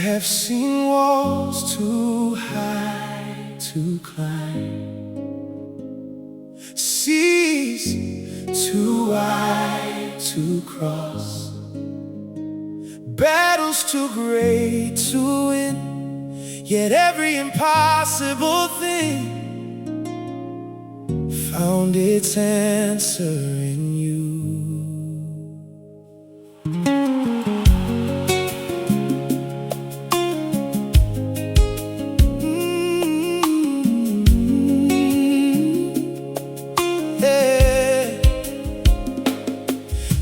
have seen walls too high to climb, seas too wide to cross, battles too great to win, yet every impossible thing found its answer in you.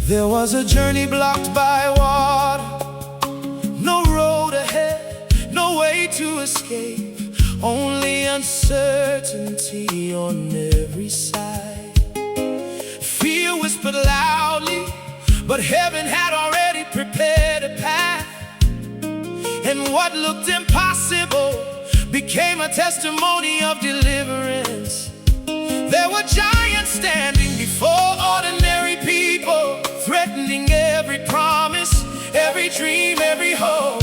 There was a journey blocked by water, no road ahead, no way to escape, only uncertainty on every side. Fear whispered loudly, but heaven had already prepared a path. And what looked impossible became a testimony of deliverance. There were giants standing before ordinary people, threatening every promise, every dream, every hope.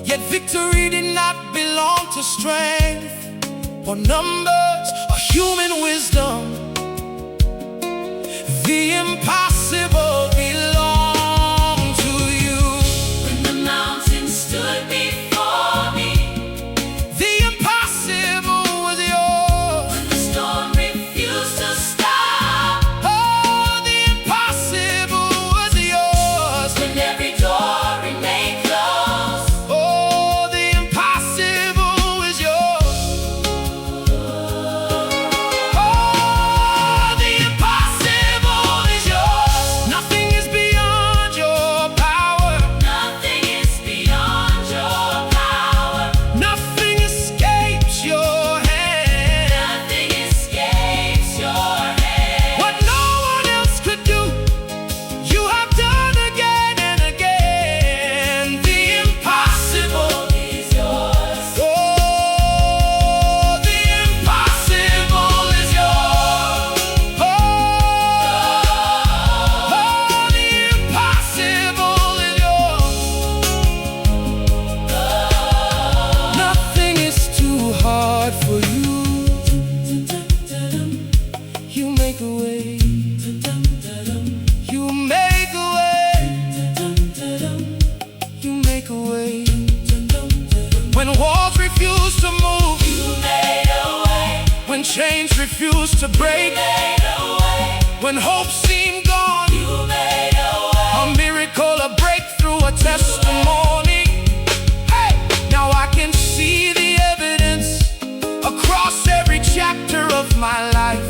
Yet victory did not belong to strength or numbers or human wisdom. The impossible belonged to you. When the mountains stood before me, The impossible was yours. when the storm refused to stop, Oh, the impossible was yours. when every door remained closed, Oh, the impossible is yours. Oh, the impossible is yours. Nothing is beyond your power. nothing is beyond your power, Nothing escapes your hand. nothing escapes your hand. What no one else could do, you have done again and again. The impossible. Is yours. Oh, the impossible is yours. Oh, the impossible is yours. Nothing is too hard for you. You make a way. You make a way. You make a way. When walls refuse to move, You made a way, when chains refuse to break, made a way, when hope seemed gone, you made a way. a miracle, a breakthrough, a testimony. Hey, now I can see the evidence across every chapter of my life.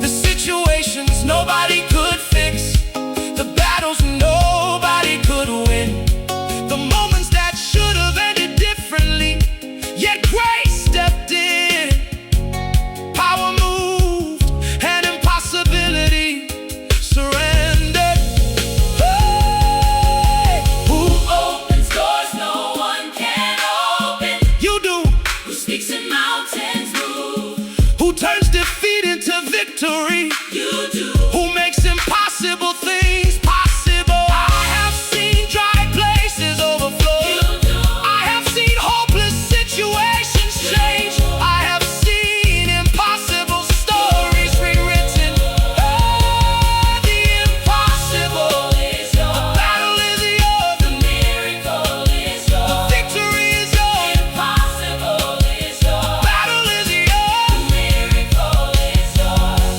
The situations nobody could fix, the battles nobody could win, the moments that should have ended differently, yet grace stepped in. Power moved and impossibility surrendered. Hey, who Opens doors no one can open, you do? who speaks and mountains move. Who turns defeat into victory? You do. Who makes impossible things possible? I have seen dry places overflow. You do. I have seen hopeless situations change. I have seen impossible stories rewritten. Oh, the impossible. Is yours. Battle is yours. The miracle is yours. Victory is yours. Impossible is yours. Battle is yours. The miracle is yours.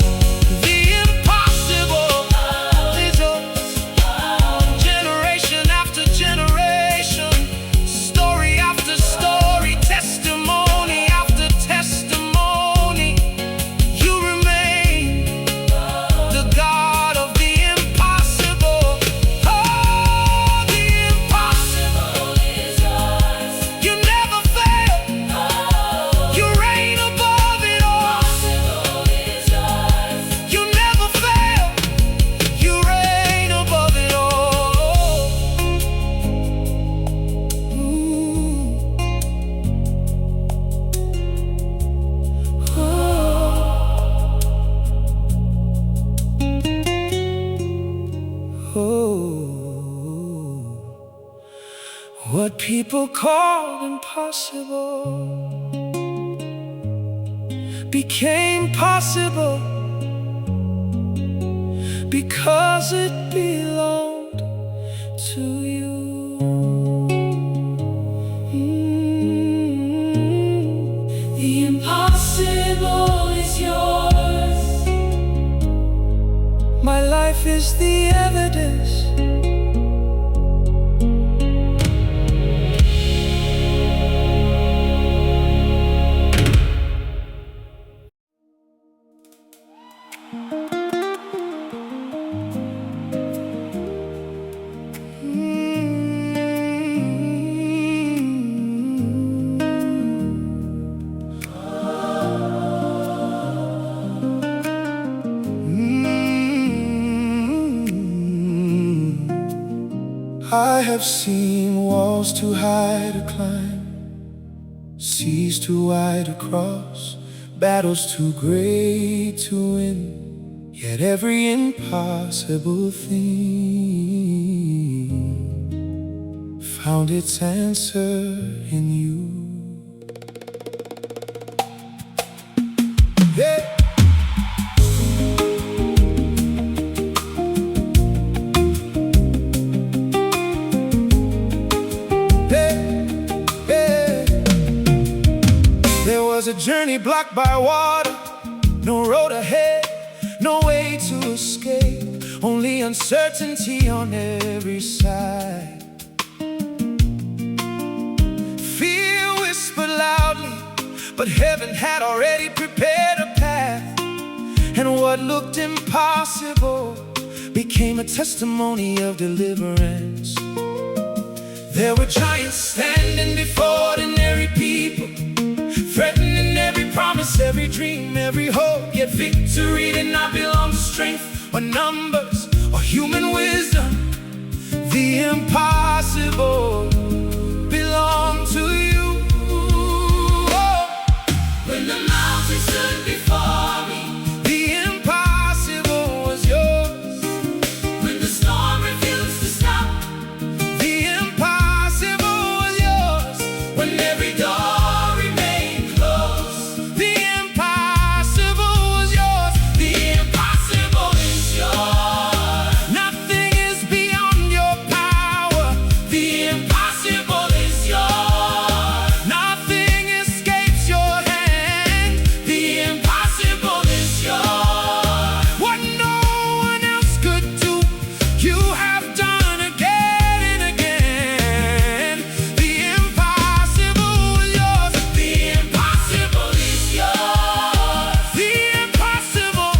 people called impossible became possible because it belonged to you. The impossible is yours. My life is the evidence. I have seen walls too high to climb, seas too wide to cross, battles too great to win. Yet every impossible thing found its answer in you. Yeah. There was a journey blocked by water, no road ahead, no way to escape, only uncertainty on every side. Fear whispered loudly, but heaven had already prepared a path. And what looked impossible became a testimony of deliverance. There were giants standing before ordinary people, threatening every promise, every dream, every hope. Yet victory did not belong to strength or numbers or human wisdom. The impossible belonged to you. Oh. When the mountain stood before me, The impossible was yours. when the storm refused to stop, The impossible was yours. when every door remained closed, The impossible was yours. the impossible is yours. Nothing is beyond your power. The impossible is yours. Nothing escapes your hand. The impossible is yours. What no one else could do, you have done again and again. The impossible is yours. The impossible is yours. The impossible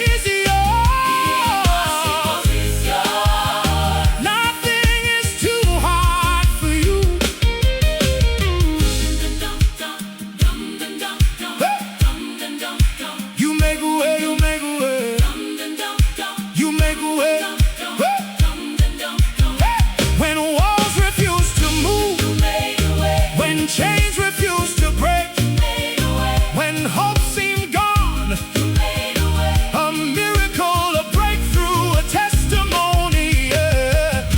is The yours. impossible is yours. Nothing is too hard for you. You make a way, you make a way. You make a way. When walls refuse to move, when chains refuse to break, when hope seemed gone, a miracle, a breakthrough, a testimony. Yeah.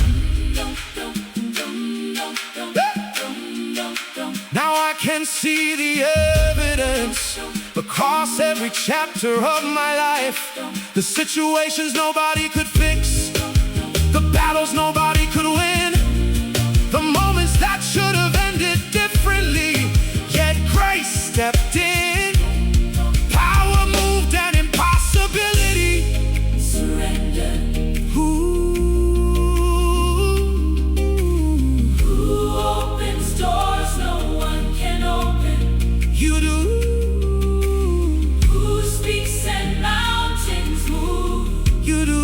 Now I can see the evidence across every chapter of my life. The situations nobody could fix, the battles nobody could win, the moments that should have ended differently, yet grace stepped in. Power moved an impossibility. Surrender. Ooh. Who opens doors no one can open? You do. Who speaks and mountains move? You do.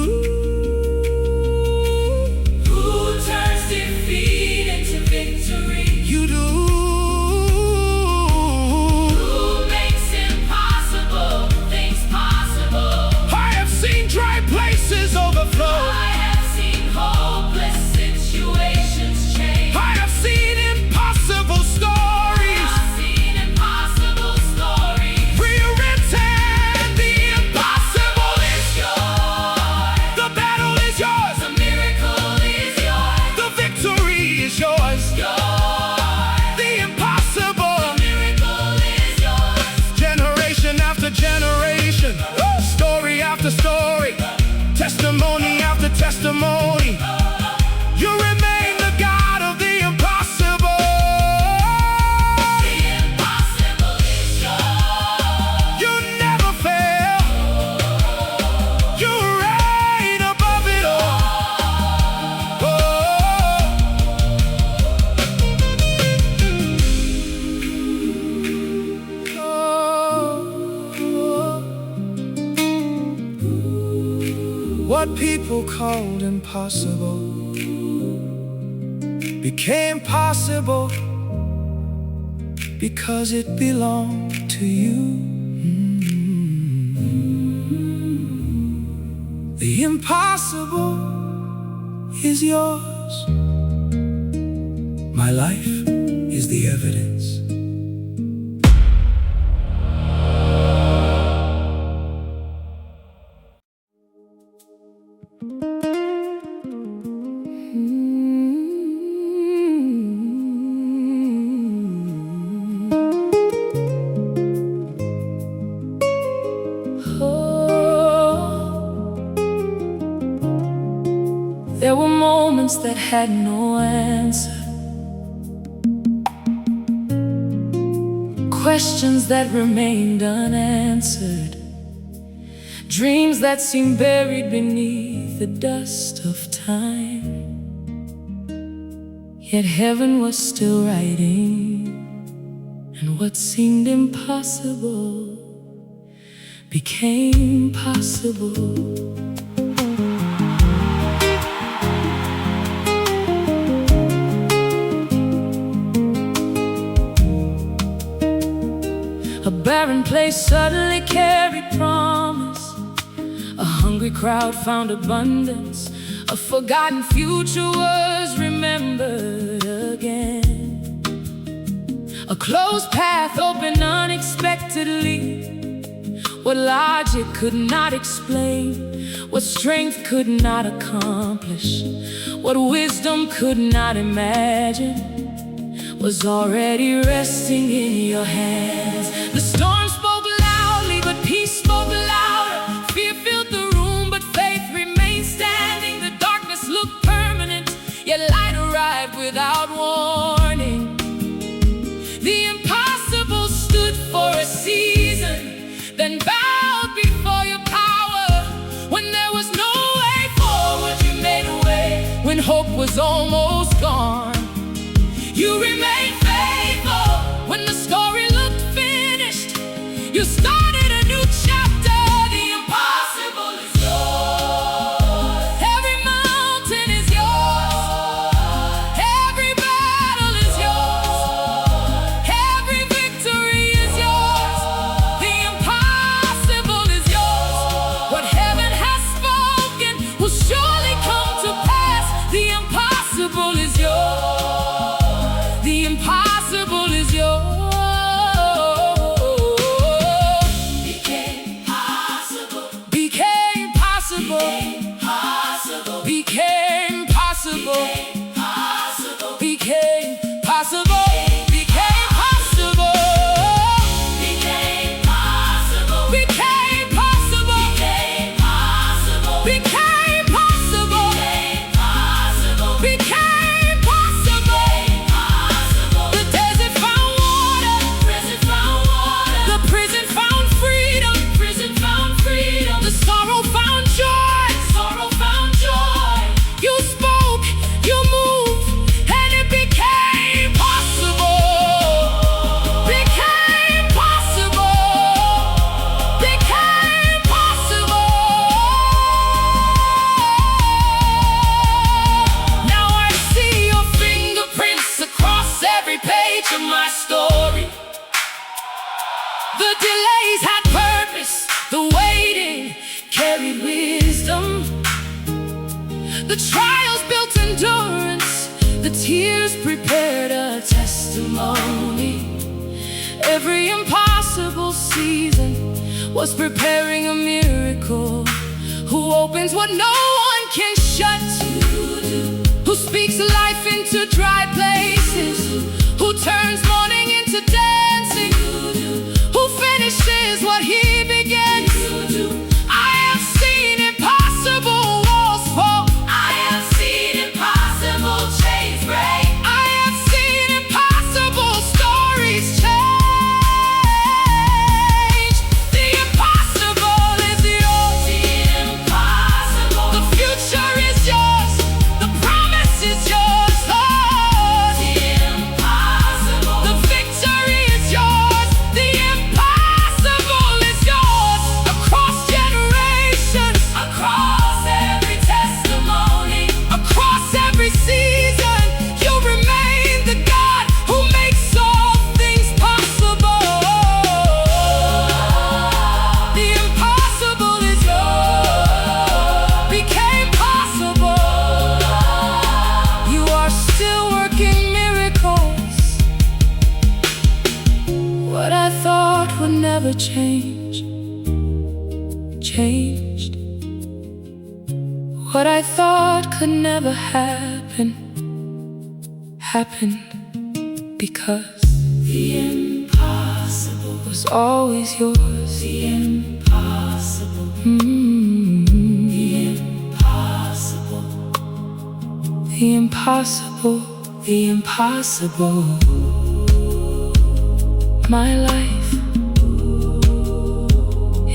Who turns defeat into victory? people called impossible became possible because it belonged to you. The impossible is yours. My life is the evidence. There were moments that had no answer, questions that remained unanswered, dreams that seemed buried beneath the dust of time. Yet heaven was still writing, and what seemed impossible became possible. A barren place suddenly carried promise. A hungry crowd found abundance. A forgotten future was remembered again. A closed path opened unexpectedly. What logic could not explain, what strength could not accomplish, what wisdom could not imagine, was already resting in your hands. The storm spoke loudly, but peace spoke louder. Fear filled the room, but faith remained standing. The darkness looked permanent, yet light arrived without warning. The impossible stood for a season, then bowed before your power. When there was no way forward, you made a way. When hope was almost gone, you remained faithful. When the story looked finished, you started a new chapter. The impossible is yours. Every mountain is yours. Every battle is yours. Every victory is yours. The impossible is yours. What heaven has spoken will surely come to pass. The impossible is yours. The impossible is yours. Became possible. Became possible. Became possible. Became possible. Became possible. Became possible. Became possible. Became possible. Became possible. Became possible. The desert found water. The prison found freedom. The sorrow found joy. You spoke, you moved, and it became possible. Became possible. Became possible. Now I see your fingerprints across every page of my story. The delays had purpose, the waiting carried wisdom. The trials built endurance, the tears prepared a testimony. Every impossible season was preparing a miracle. Who opens what no one can shut? Who speaks life into dry places? Who turns mourning into dancing? Who finishes what he began? I have seen impossible walls fall. I have seen impossible chains break. I have seen impossible stories change. The impossible is yours. The impossible. The future is yours. The promise is yours, Lord. The impossible. never changed. What I thought could never happen happened, because The impossible was always yours. The impossible The impossible The impossible, The impossible my life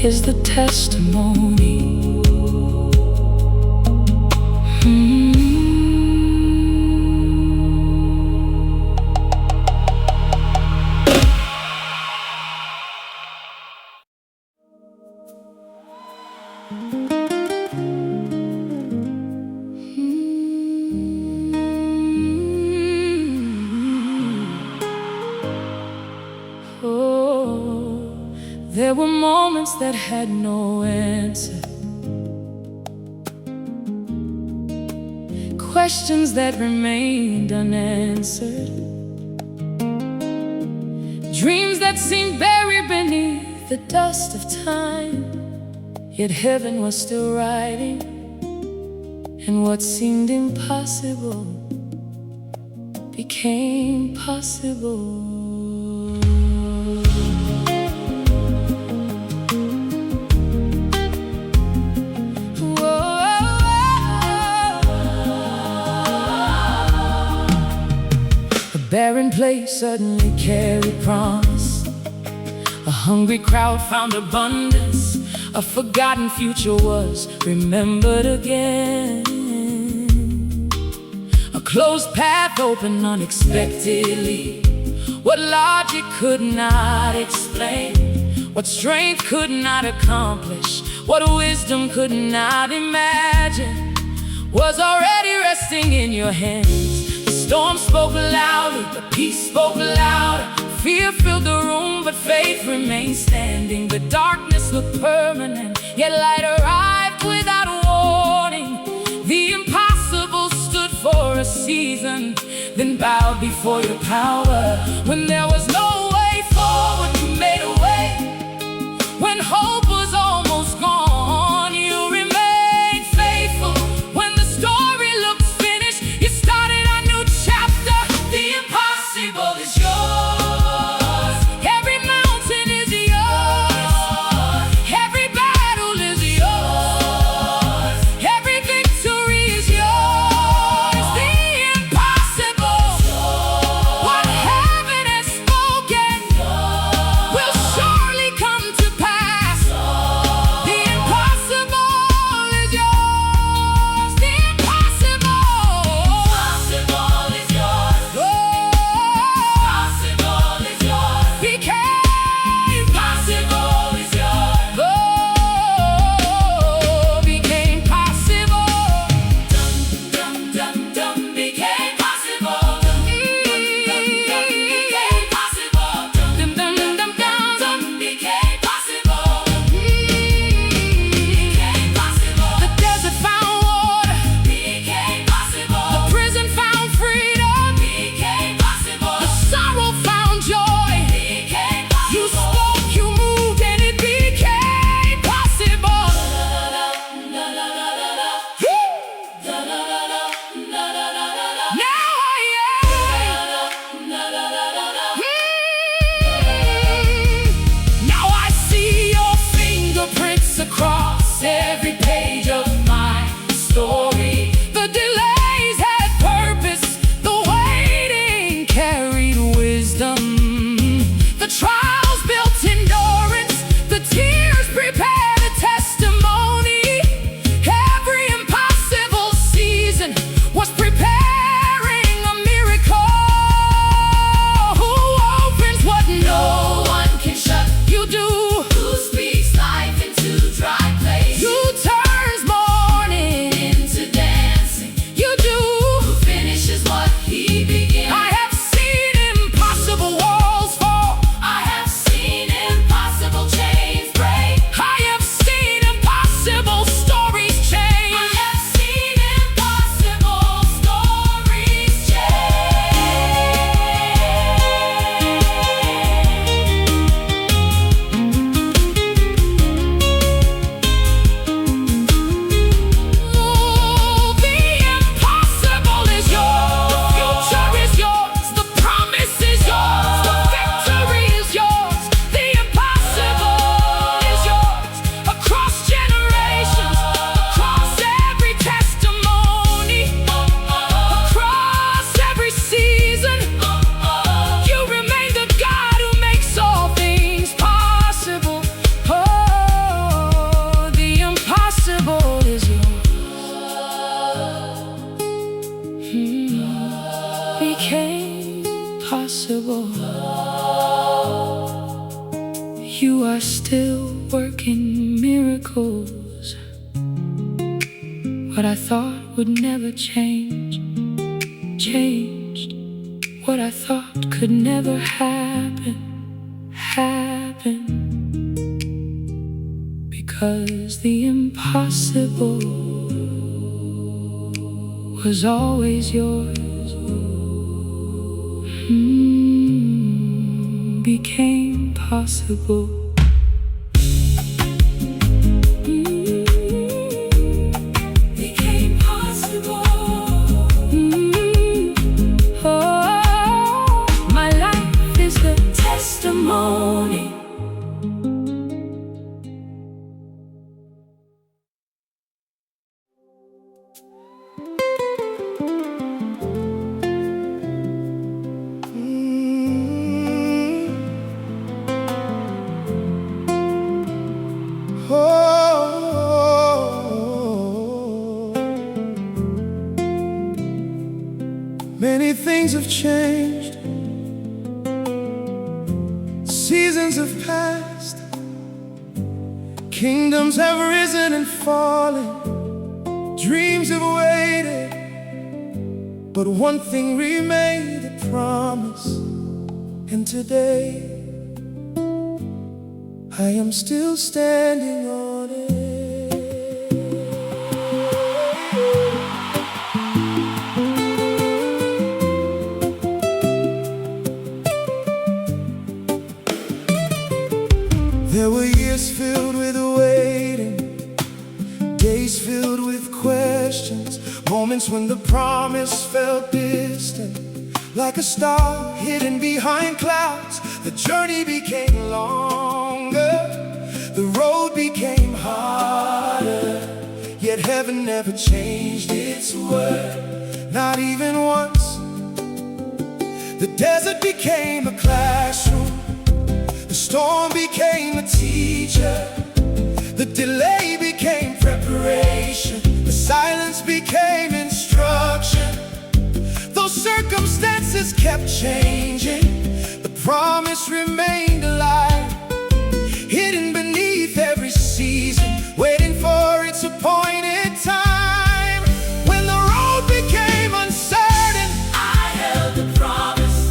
is the testimony. Oh, there were moments that had no answer, questions that remained unanswered, dreams that seemed buried beneath the dust of time. Yet heaven was still writing, and what seemed impossible became possible. A barren place suddenly carried promise. A hungry crowd found abundance. A forgotten future was remembered again. A closed path opened unexpectedly. What logic could not explain, what strength could not accomplish, what wisdom could not imagine, was already resting in your hands. The storm spoke loudly, the peace spoke louder. Fear filled the room, but faith remained standing. The darkness looked permanent, yet light arrived without warning. The impossible stood for a season, then bowed before your power. When there was no way forward, you made a way. When hope was almost gone, you remained faithful. When the story looked finished, you started a new chapter. The impossible is yours. Every mountain is yours. Every battle is yours. Every victory is yours. The impossible, what heaven has spoken, You are still working miracles. What I thought would never change, changed. What I thought could never happen, happened. Because the impossible was always yours. Became possible. Became possible. Oh, my life is a testimony. Many things have changed, seasons have passed, kingdoms have risen and fallen, dreams have waited, but one thing remained, a promise. And today I am still standing on it. There were years filled with waiting, days filled with questions, moments when the promise felt distant, like a star hidden behind clouds. The journey became longer, the road became harder, yet heaven never changed its word, not even once. The desert became a classroom, the storm became a teacher, the delay became preparation, the silence became instruction. Though circumstances kept changing, the promise remained alive, hidden beneath every season, waiting for its appointed time. When the road became uncertain, I held the promise.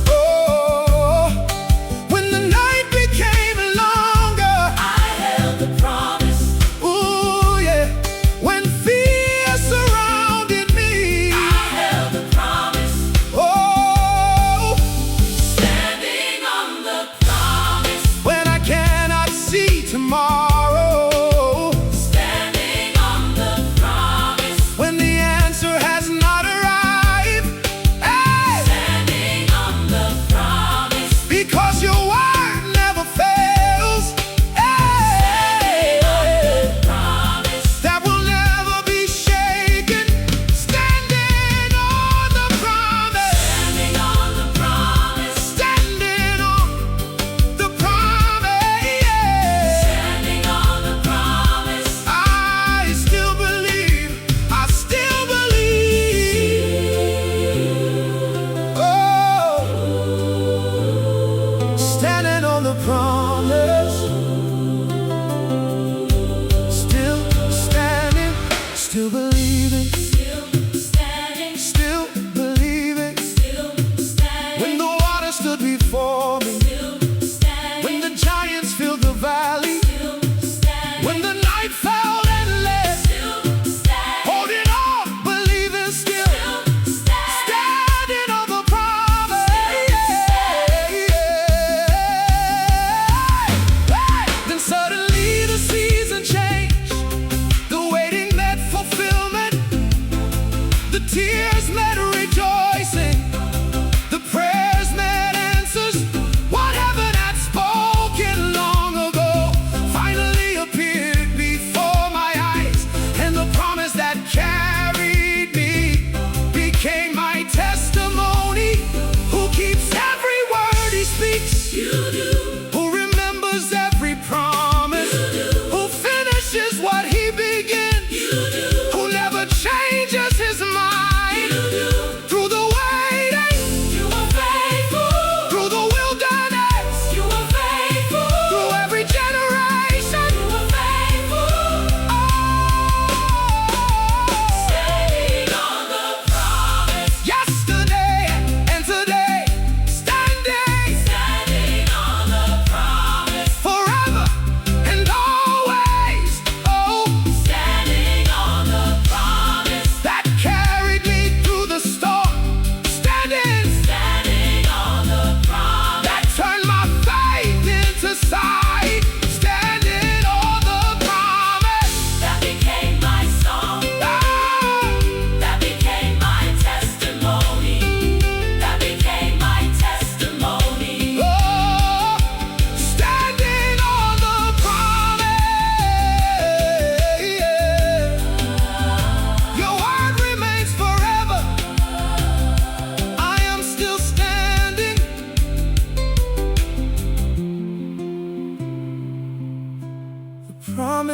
Tomorrow, standing on the promise. When the answer has not arrived, hey! Standing on the promise. Because your word never fails, hey! Standing on the promise. That will never be shaken. Standing on the promise. Standing on the promise. Standing on the promise. The promise, still standing, still believing, still standing, still believing, still standing. When the water stood before me, Still standing. when the giants filled the valley, Still standing. when the night fell endless, Still standing. holding on, believing still, standing on the promise. Then suddenly the season changed, the waiting met fulfillment, the tears met rejoicing, the prayers met answers. What heaven had spoken long ago finally appeared before my eyes, and the promise that carried me became my testimony. Who keeps every word he speaks? You do. Who remembers every promise? Who finishes what he begins? Who never changes his mind? Through the waiting, You were faithful. through the wilderness, You were faithful. through every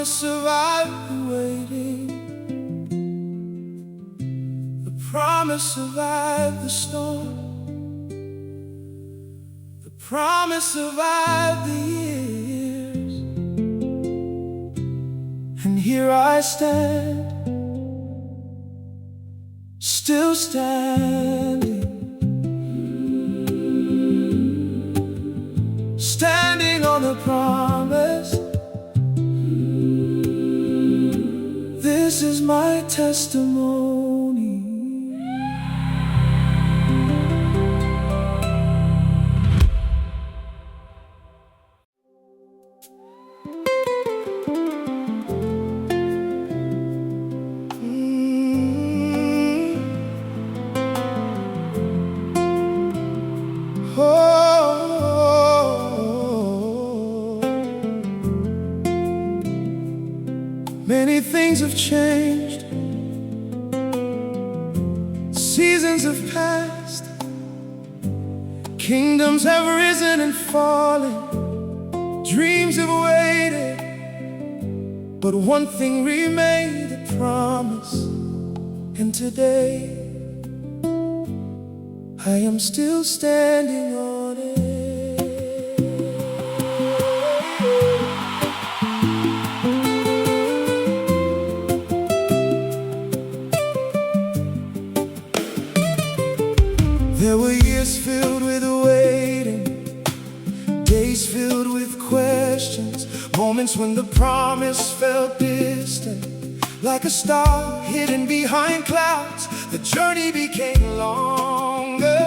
promise survived the waiting. The promise survived the storm. The promise survived the years. And here I stand, still standing, standing on the promise. This is my testimony. Many things have changed, seasons have passed, kingdoms have risen and fallen, dreams have waited, but one thing remained, a promise. And today I am still standing on it. There were years filled with waiting, days filled with questions, moments when the promise felt distant, like a star hidden behind clouds. The journey became longer,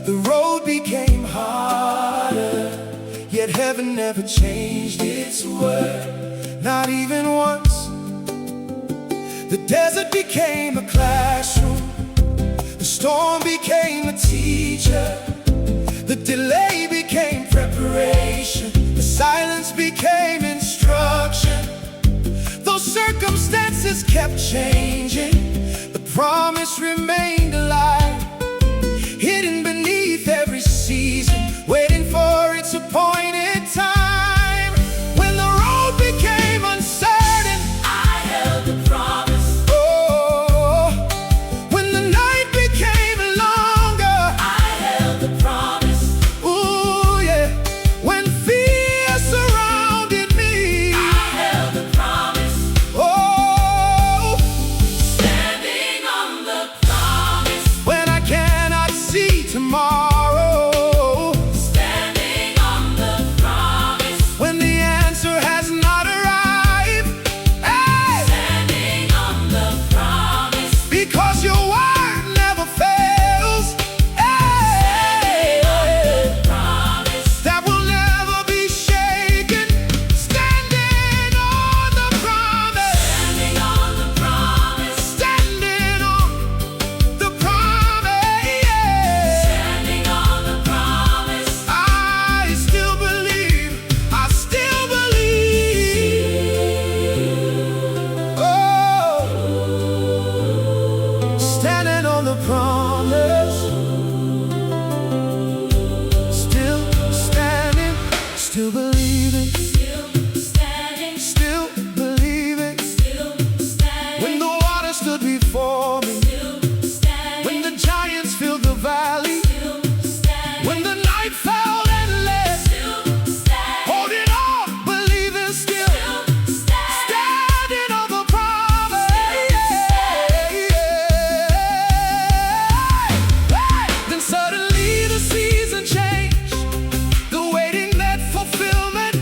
the road became harder, yet heaven never changed its word, not even once. The desert became a classroom, the storm became a teacher, the delay became preparation, the silence became instruction. Though circumstances kept changing, the promise remained alive, hidden beneath every season, waiting for its appointed time. When the road became uncertain, I held the promise. Tomorrow, standing on the promise. When the answer has not arrived, hey! Standing on the promise. Because your word never fails, hey! Standing on the promise. That will never be shaken. Standing on the promise. Standing on the promise. Standing on the promise. Standing on the promise, still standing, still believing, Still standing, still believing. still standing. When the water stood before me, Still standing, when the giants filled the valley, still standing. when the night felt endless, Still standing, holding on, believing still, still standing. standing on the promise. Then suddenly the season changed, the waiting met fulfillment.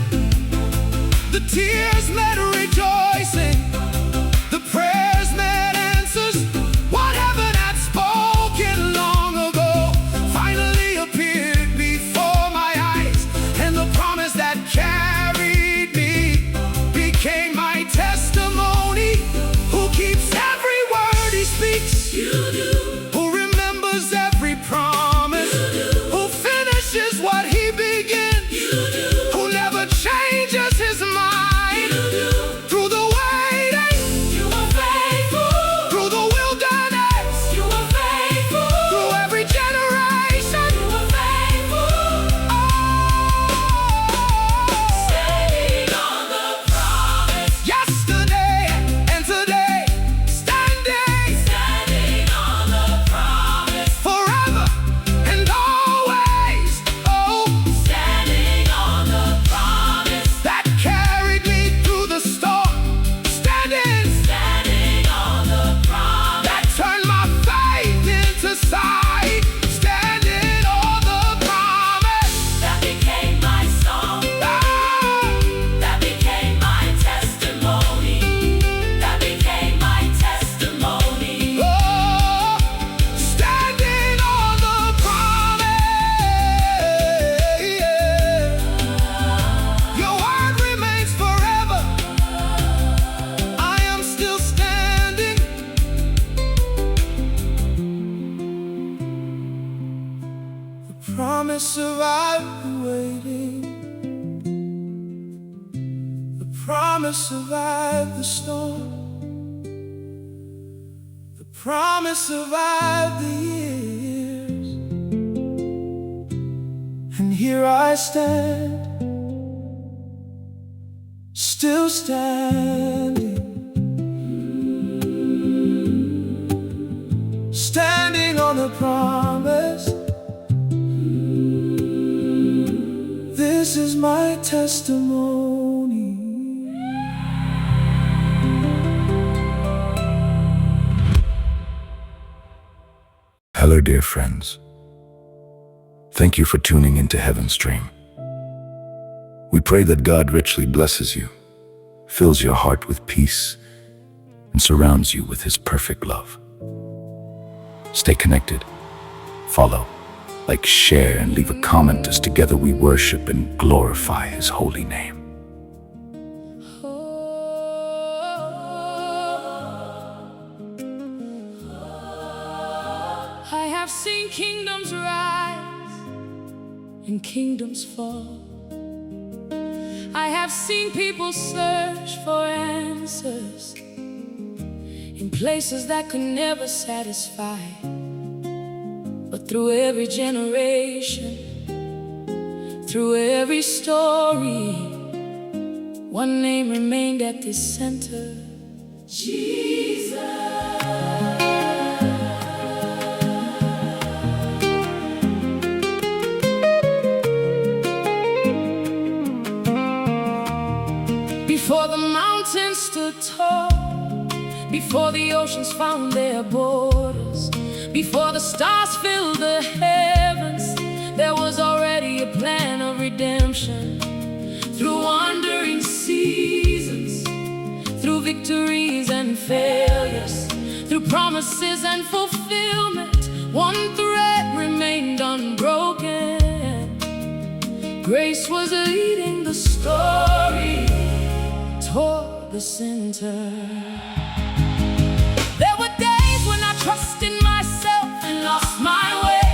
promise survived the storm. The promise survived the years. And here I stand, still standing, standing on the promise. This is my testimony. Hello, dear friends. Thank you for tuning into Heaven's Dream. We pray that God richly blesses you, fills your heart with peace, and surrounds you with His perfect love. Stay connected, follow, like, share, and leave a comment as together we worship and glorify His holy name. I have seen kingdoms rise and kingdoms fall. I have seen people search for answers in places that could never satisfy. But through every generation, through every story, one name remained at the center: Jesus. Before the mountains stood tall, before the oceans found their borders, before the stars filled the heavens, there was already a plan of redemption. Through wandering seasons, through victories and failures, through promises and fulfillment, one thread remained unbroken. Grace was leading the story toward the center. There were days when I trusted myself and lost my way.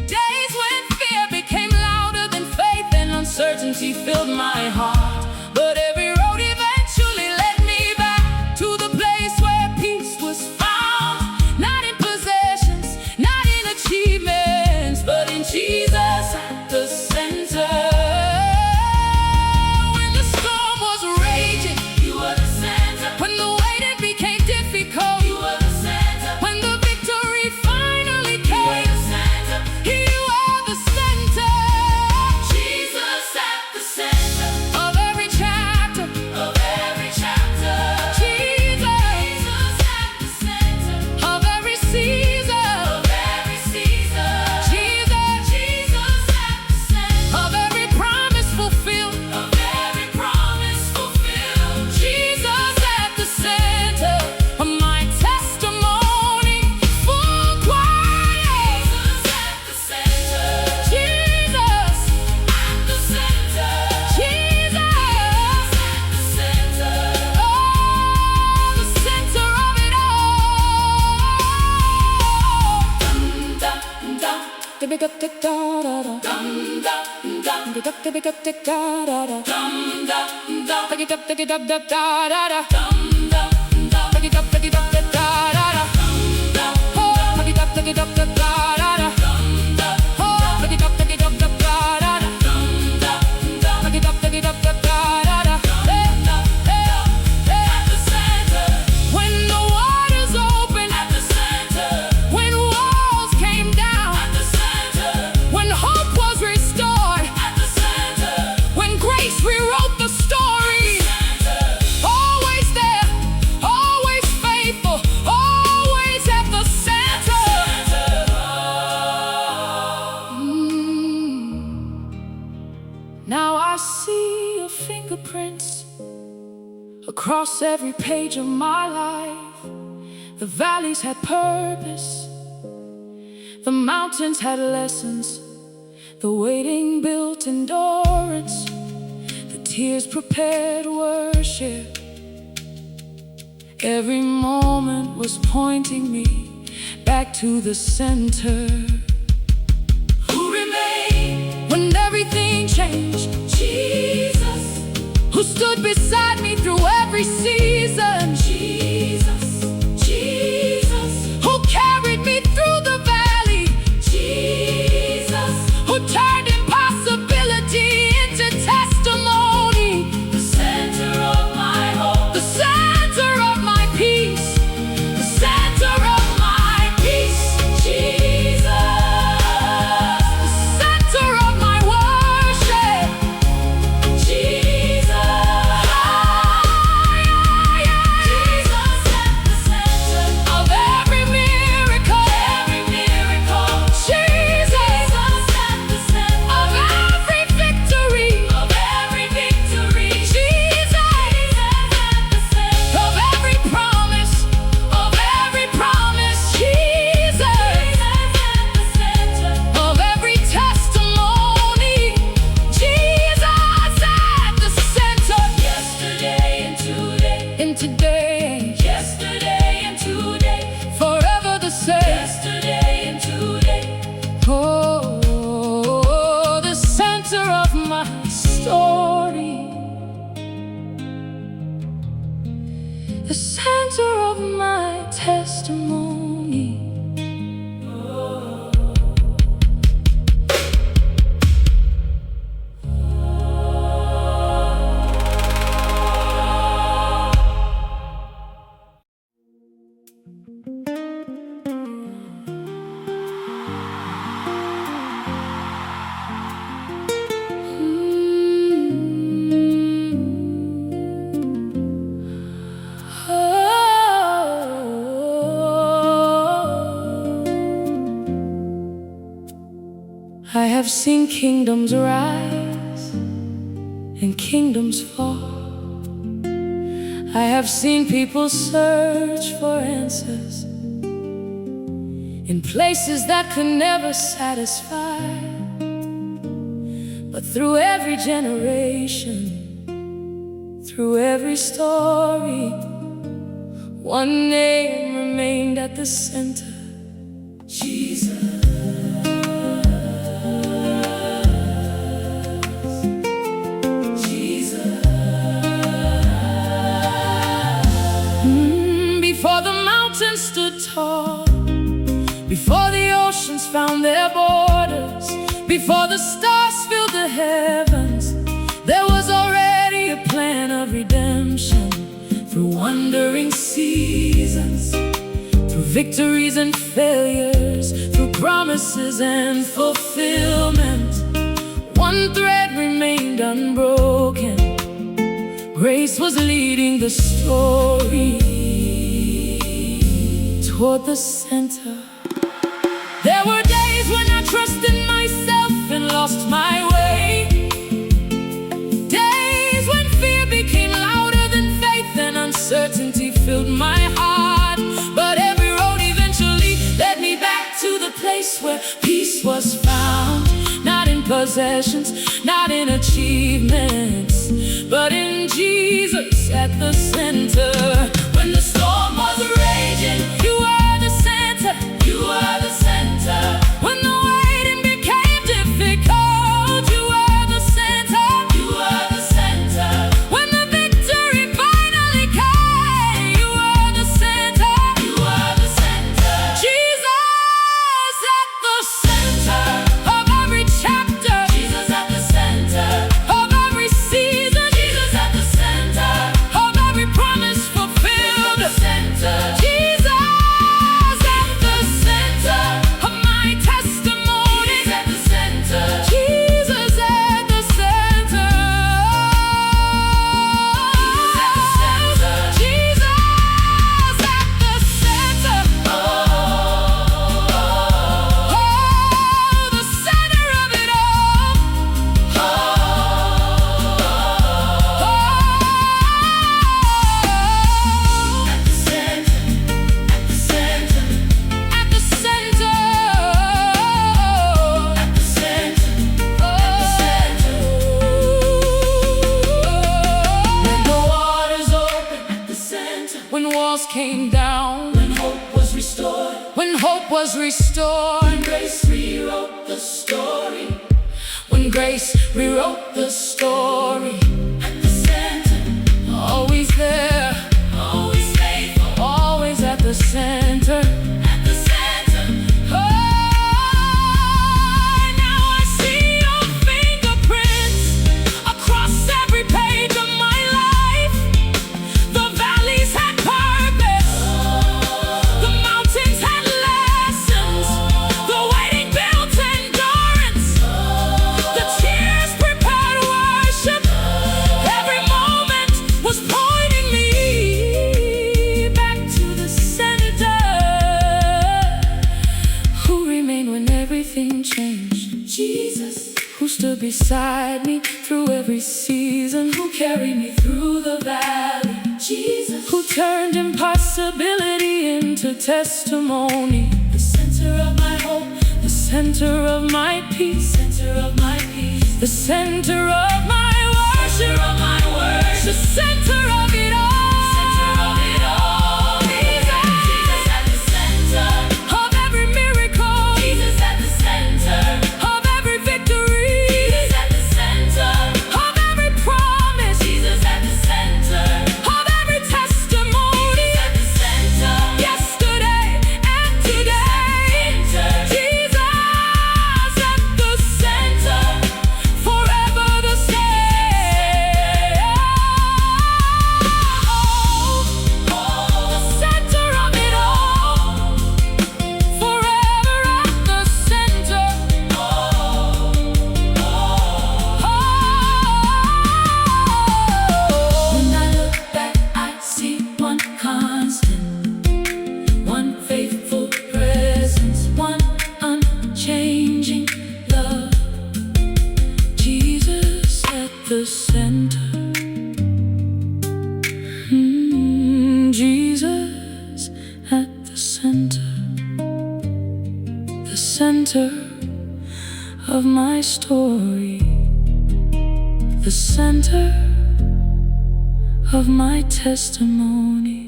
Days when fear became louder than faith and uncertainty filled my heart. But every road eventually led me back to the place where peace was found. Not in possessions, not in achievements, but in Jesus at the center. Fingerprints across every page of my life. The valleys had purpose, the mountains had lessons, the waiting built endurance, the tears prepared worship. Every moment was pointing me back to the center. Who remained when everything changed? Jesus. Who stood stood beside me through every season. Jesus, Jesus, Who carried me through the valley. Jesus, Who turned impossibility into testimony. the center of my hope, The center of my peace. The center of my peace. Jesus, The center of my worship. Jesus, Jesus at the center Of every miracle. Jesus at the center Of every victory. of every victory. Jesus. at the center Of every promise. Of every promise. Jesus. at the center Of every testimony. Jesus at the center. yesterday and today, In today. yesterday and today, Forever the same. yesterday and today. Oh, the center of my story. The center of my testimony. I have seen kingdoms rise and kingdoms fall. I have seen people search for answers in places that could never satisfy. But through every generation, through every story, one name remained at the center. Jesus, Jesus, Before the mountains stood tall, before the oceans found their borders, before the stars filled the heavens, there was already a plan of redemption. Through wandering seasons, through victories and failures, through promises and fulfillment, one thread remained unbroken. Grace was leading the story toward the center. There were days when I trusted myself and lost my way. Days when fear became louder than faith and uncertainty filled my heart. But every road eventually led me back to the place where peace was found. Not in possessions, not in achievements, but in Jesus at the center. when the storm was raging, You are the center. you were the center. When the waiting became difficult, you are the center. You were the center. When the victory finally came, you are the center. You were the center. Jesus at the center of every chapter, Jesus at the center. of every season, Jesus at the center. of every promise fulfilled. The center. Jesus at the center of my testimony. Jesus at the center. Jesus at the center. Jesus at the center. Oh, Oh, the center of it all. oh, Oh, at the center. At the center. at the center. At the center. When the waters opened at the center. When walls came down, When hope was restored. when hope was restored, Grace rewrote the story. when grace rewrote the story. At the center. there, always faithful, always at the center. at the center. Oh, now I see your fingerprints across every page of my life. The valleys had purpose, the mountains had lessons, the waiting built endurance, the tears prepared worship. Every moment was pointing me back to the center, who remained when everything changed. Jesus, Who stood beside me through every season, who carried me through the valley. Jesus, who turned impossibility into testimony, the center of my hope, the center of my peace, center of my peace, the center of my worship, center of my worship, the center of it all, center of it all. Jesus at the center, of every miracle, Jesus at the center, of every victory, Jesus at the center, of every promise, Jesus at the center, of every testimony, at the center, yesterday and today. Jesus at the center, forever the same. The center of it all, forever at the center. When I look back, I see one constant, one faithful presence, One unchanging love, Jesus at the center. Jesus at the center of my story, the center of my testimony.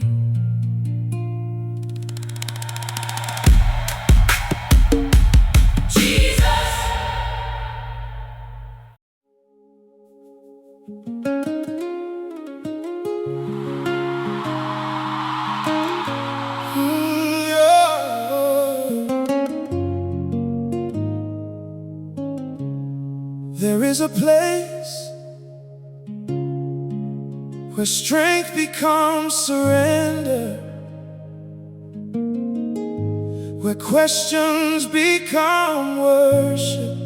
Jesus. There is a place where strength becomes surrender, where questions become worship,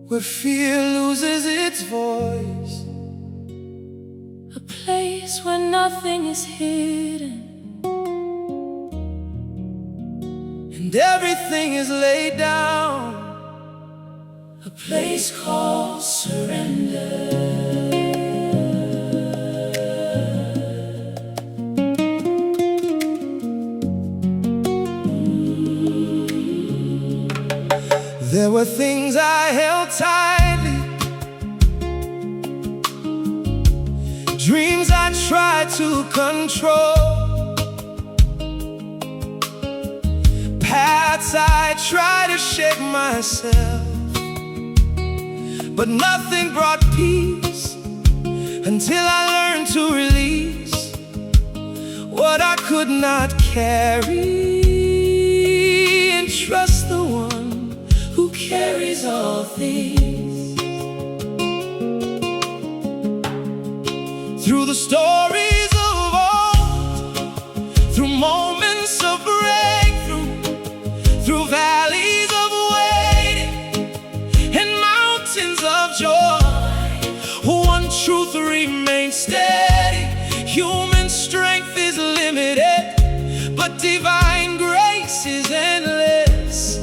where fear loses its voice. A place where nothing is hidden, And everything is laid down. a place called surrender. There were things I held tightly, dreams I tried to control, paths I tried to shake myself, but nothing brought peace until I learned to release what I could not carry and trust the one who carries all things. Through the stories of old, through moments of breakthrough, through valleys of waiting and mountains of joy, one truth remains steady: human strength is limited, but divine grace is endless.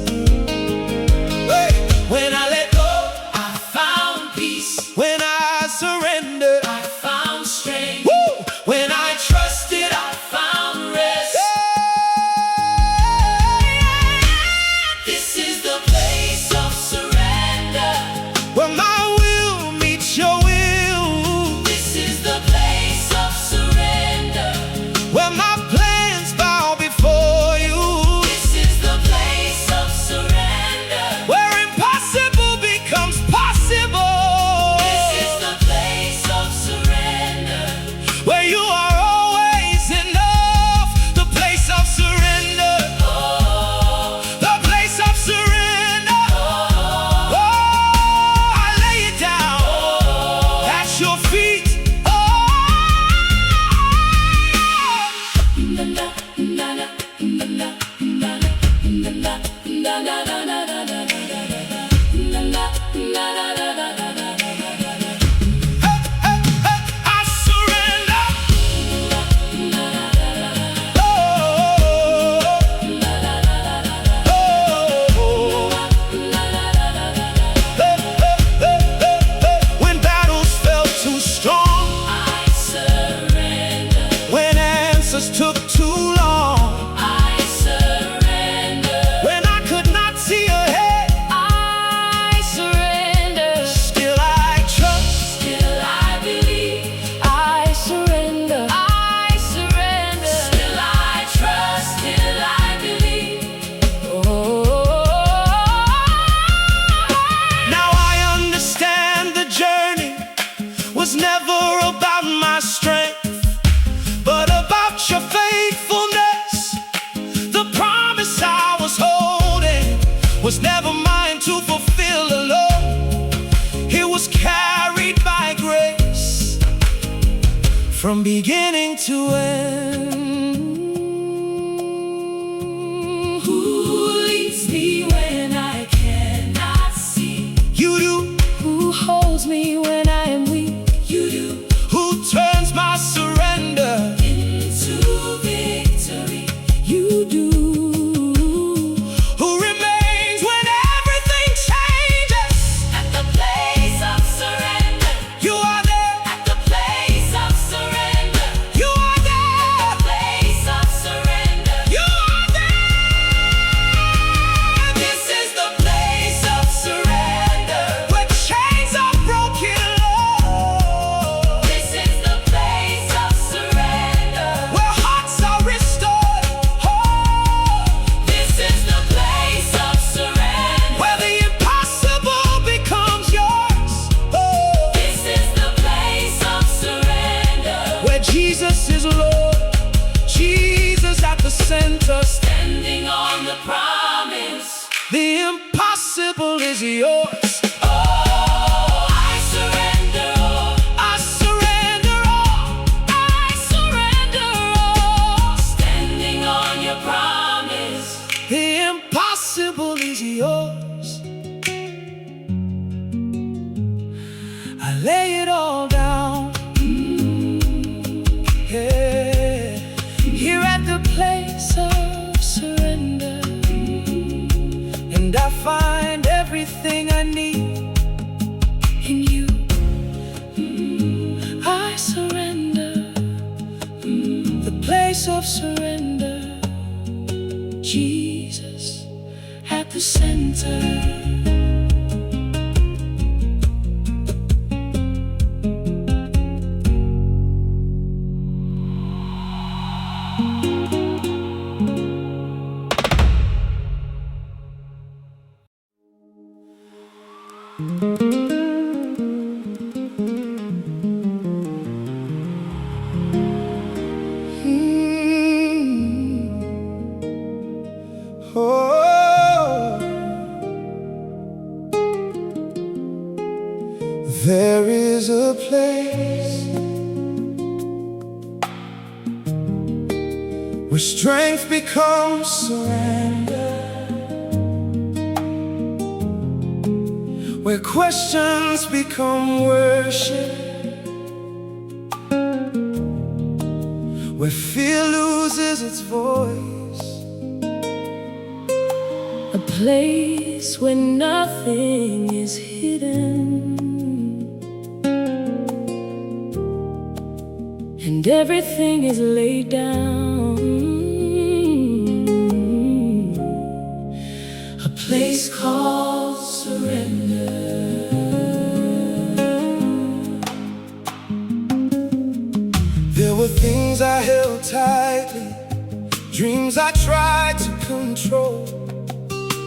When I let go, I found peace, when I surrender, I found strength. woo! to fulfill the law. It was carried by grace from beginning to end. Who leads me when I cannot see? You do. Who holds me when I am weak? You do. Who turns my surrender Into victory. You do. Who remains when everything changes. At the place of surrender. You are there. At the place of surrender. You are there. Place of surrender. You are there. This is the place of surrender. Where chains are broken, Lord. This is the place of surrender. Where hearts are restored. Oh, This is the place of surrender. where the impossible becomes yours. Oh, This is the place of surrender. where Jesus is Lord. Jesus at the center. Standing on the promise. The impossible is yours. Oh, I surrender all. I surrender all. I surrender all. Standing on your promise. The impossible is yours. I lay it all down. Yeah. Here at the place of surrender, And I find everything I need. in you, I surrender. The place of Surrender, Jesus at the center. Oh, there is a place where strength becomes surrender, where questions become worship, where fear loses its voice. A place where nothing is hidden and everything is laid down. A place called surrender. There were things I held tightly, dreams I tried to control,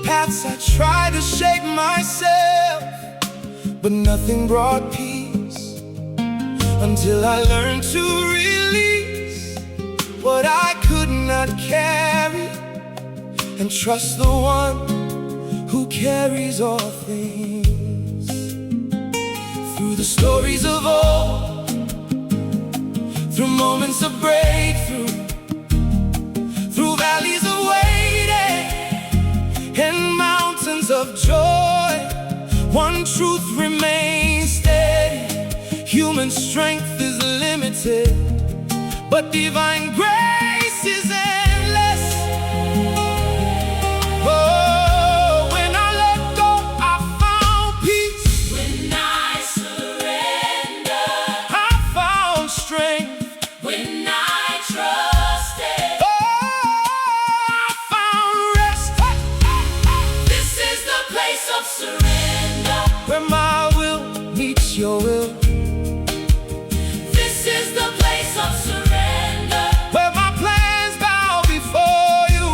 paths I tried to shape myself, but nothing brought peace until I learned to release what I could not carry and trust the one who carries all things. Through the stories of old, through moments of breakthrough, through valleys of waiting and mountains of joy, one truth remains steady: human strength is limited, but divine grace is endless. Oh, when I let go, I found peace. When I surrender. I found strength. When I trusted. Oh, I found rest. This is the place of surrender. Where my will meets your will. This is the place of surrender. Where my plans bow before you.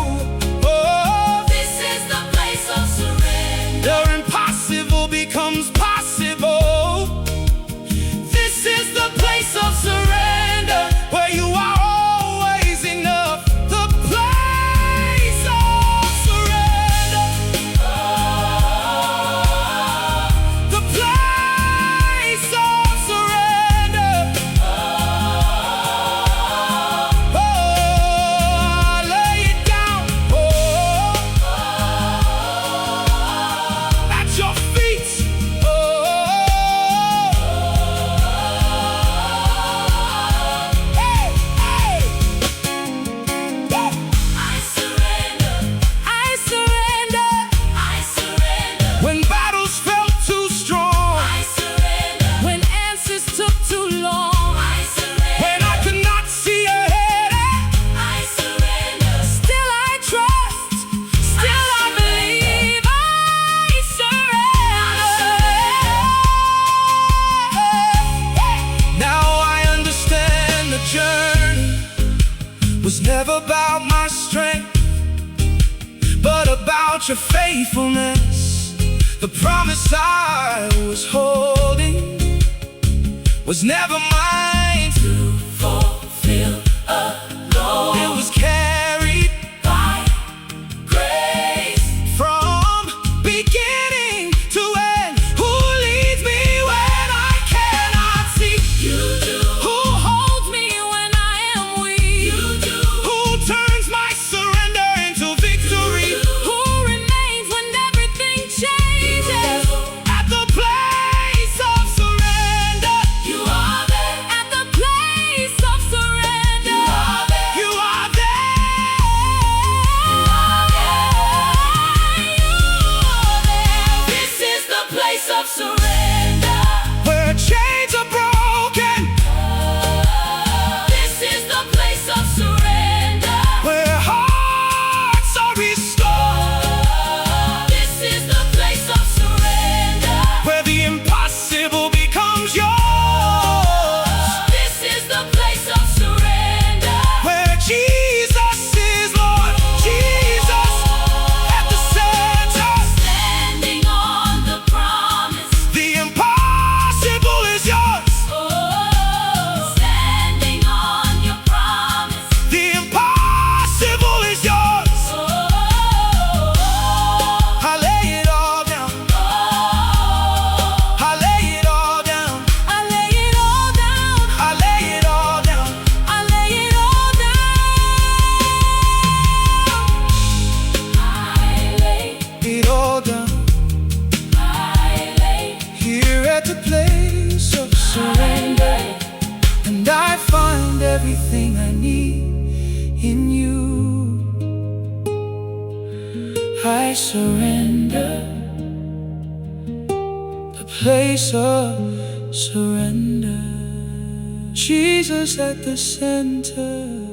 Oh, This is the place of surrender. the impossible becomes possible. This is the place of surrender, where you are always enough. The place of surrender. Oh, never about my strength, but about your faithfulness. The promise I was holding was never mine to fulfill alone. It was carried by grace from beginning to end. Who leads me when I cannot see? You do. Who holds me when I am weak? You do. Who turns my surrender into victory? You do. Who remains when everything changes? At the place of surrender, you are there. At the place of surrender, you are there. You are there. You are there. This is the place of surrender, where chains are broken. This is the place of surrender, where hearts are restored. This is the place of surrender, where the impossible becomes yours. This is the place of surrender, where Jesus is Lord. Jesus at the center, standing on the promise. The impossible is yours. Standing on your promise. The impossible is yours. I lay it all down. I lay it all down. I lay it all down. I lay it all down. I lay it all down. I lay it all down. I lay here at the place of surrender, and I find everything I need in you. I surrender, the place of surrender. Jesus at the center.